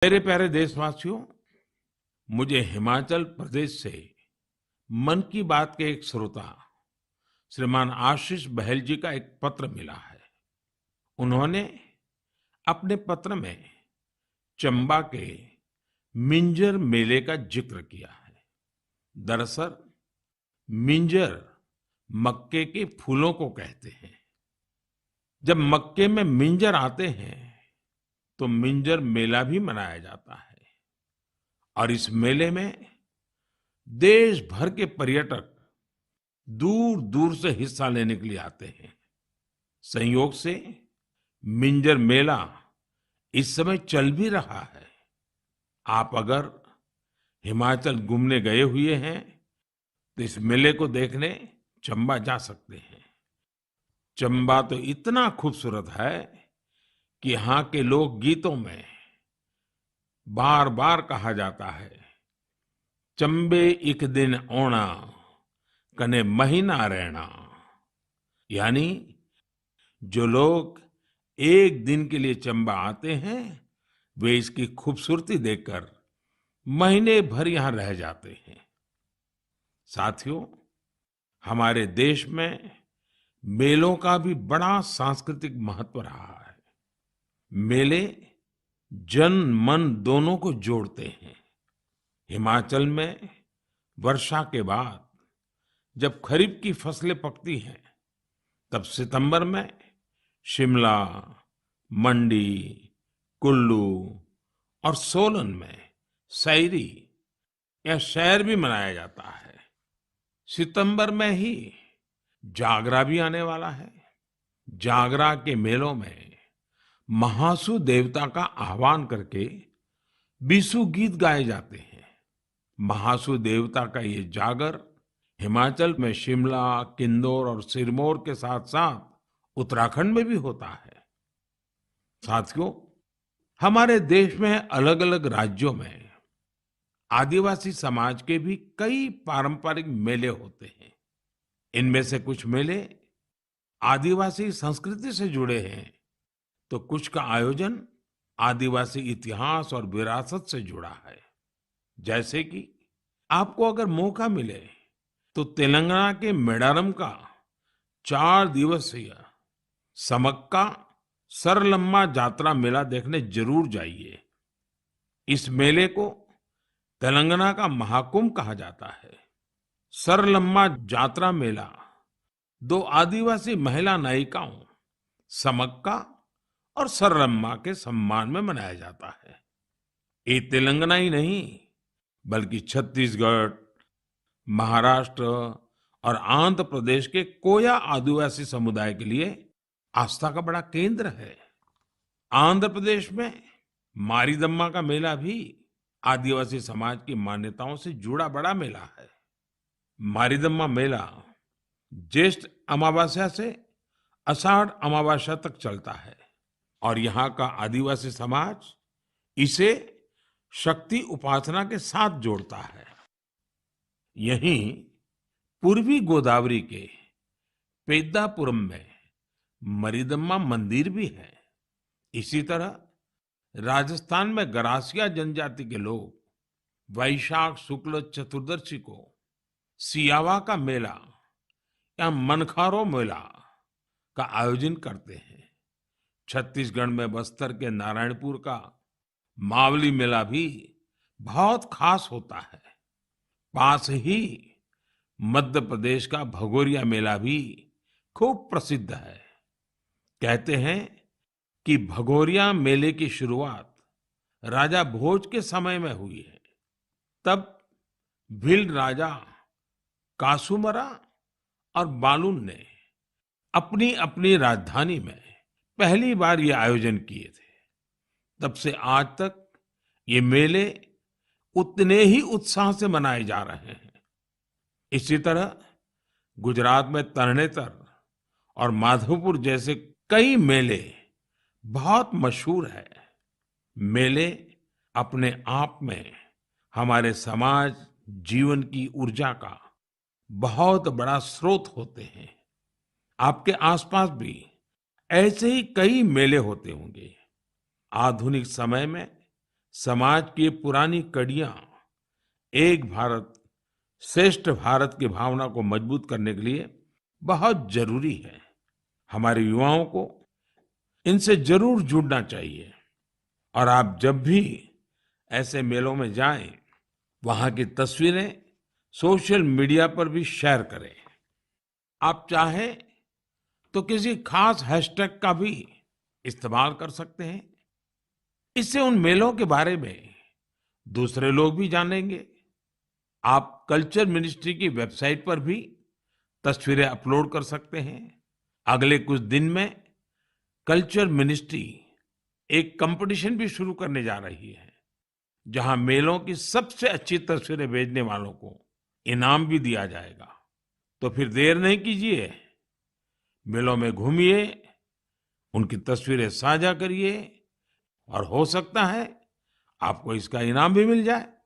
मेरे प्यारे देशवासियों, मुझे हिमाचल प्रदेश से मन की बात के एक श्रोता श्रीमान आशीष बहल जी का एक पत्र मिला है। उन्होंने अपने पत्र में चंबा के मिंजर मेले का जिक्र किया है। दरअसल मिंजर मक्के के फूलों को कहते हैं। जब मक्के में मिंजर आते हैं तो मिंजर मेला भी मनाया जाता है और इस मेले में देश भर के पर्यटक दूर दूर से हिस्सा लेने के लिए आते हैं। संयोग से मिंजर मेला इस समय चल भी रहा है। आप अगर हिमाचल घूमने गए हुए हैं तो इस मेले को देखने चंबा जा सकते हैं। चंबा तो इतना खूबसूरत है कि यहाँ के लोक गीतों में बार बार कहा जाता है, चंबे एक दिन ओना कने महीना रहना। यानी जो लोग एक दिन के लिए चंबा आते हैं वे इसकी खूबसूरती देखकर महीने भर यहाँ रह जाते हैं। साथियों, हमारे देश में मेलों का भी बड़ा सांस्कृतिक महत्व रहा है। मेले जन मन दोनों को जोड़ते हैं। हिमाचल में वर्षा के बाद जब खरीफ की फसलें पकती हैं तब सितंबर में शिमला, मंडी, कुल्लू और सोलन में सैरी या सैर भी मनाया जाता है। सितंबर में ही जागरा भी आने वाला है। जागरा के मेलों में महासू देवता का आह्वान करके बीसू गीत गाए जाते हैं। महासू देवता का ये जागर हिमाचल में शिमला, किन्नौर और सिरमौर के साथ साथ उत्तराखंड में भी होता है। साथियों, हमारे देश में अलग अलग राज्यों में आदिवासी समाज के भी कई पारंपरिक मेले होते हैं। इनमें से कुछ मेले आदिवासी संस्कृति से जुड़े हैं तो कुछ का आयोजन आदिवासी इतिहास और विरासत से जुड़ा है। जैसे कि आपको अगर मौका मिले तो तेलंगाना के मेडारम का 4 दिवसीय समक्का सरलम्मा जात्रा मेला देखने जरूर जाइए। इस मेले को तेलंगाना का महाकुंभ कहा जाता है। सरलम्मा जात्रा मेला 2 आदिवासी महिला नायिकाओं समक्का और सरलम्मा के सम्मान में मनाया जाता है। ये तेलंगाना ही नहीं बल्कि छत्तीसगढ़, महाराष्ट्र और आंध्र प्रदेश के कोया आदिवासी समुदाय के लिए आस्था का बड़ा केंद्र है। आंध्र प्रदेश में मारीदम्मा का मेला भी आदिवासी समाज की मान्यताओं से जुड़ा बड़ा मेला है। मारीदम्मा मेला ज्येष्ठ अमावस्या से आषाढ़ अमावस्या तक चलता है और यहाँ का आदिवासी समाज इसे शक्ति उपासना के साथ जोड़ता है। यहीं पूर्वी गोदावरी के पेद्दापुरम में मरीदम्मा मंदिर भी है। इसी तरह राजस्थान में गरासिया जनजाति के लोग वैशाख शुक्ल चतुर्दशी को सियावा का मेला या मनखारो मेला का आयोजन करते हैं। छत्तीसगढ़ में बस्तर के नारायणपुर का मावली मेला भी बहुत खास होता है। पास ही मध्य प्रदेश का भगोरिया मेला भी खूब प्रसिद्ध है। कहते हैं कि भगोरिया मेले की शुरुआत राजा भोज के समय में हुई है। तब भील राजा कासूमरा और बालून ने अपनी अपनी राजधानी में पहली बार ये आयोजन किए थे। तब से आज तक ये मेले उतने ही उत्साह से मनाए जा रहे हैं। इसी तरह गुजरात में तरणेतर और माधवपुर जैसे कई मेले बहुत मशहूर है। मेले अपने आप में हमारे समाज जीवन की ऊर्जा का बहुत बड़ा स्रोत होते हैं। आपके आसपास भी ऐसे ही कई मेले होते होंगे। आधुनिक समय में समाज की ये पुरानी कड़ियां एक भारत श्रेष्ठ भारत की भावना को मजबूत करने के लिए बहुत जरूरी है। हमारे युवाओं को इनसे जरूर जुड़ना चाहिए। और आप जब भी ऐसे मेलों में जाएं, वहां की तस्वीरें सोशल मीडिया पर भी शेयर करें। आप चाहें तो किसी खास हैशटैग का भी इस्तेमाल कर सकते हैं। इससे उन मेलों के बारे में दूसरे लोग भी जानेंगे। आप कल्चर मिनिस्ट्री की वेबसाइट पर भी तस्वीरें अपलोड कर सकते हैं। अगले कुछ दिन में कल्चर मिनिस्ट्री एक कंपटीशन भी शुरू करने जा रही है, जहां मेलों की सबसे अच्छी तस्वीरें भेजने वालों को इनाम भी दिया जाएगा। तो फिर देर नहीं कीजिए, मेलों में घूमिए, उनकी तस्वीरें साझा करिए और हो सकता है आपको इसका इनाम भी मिल जाए।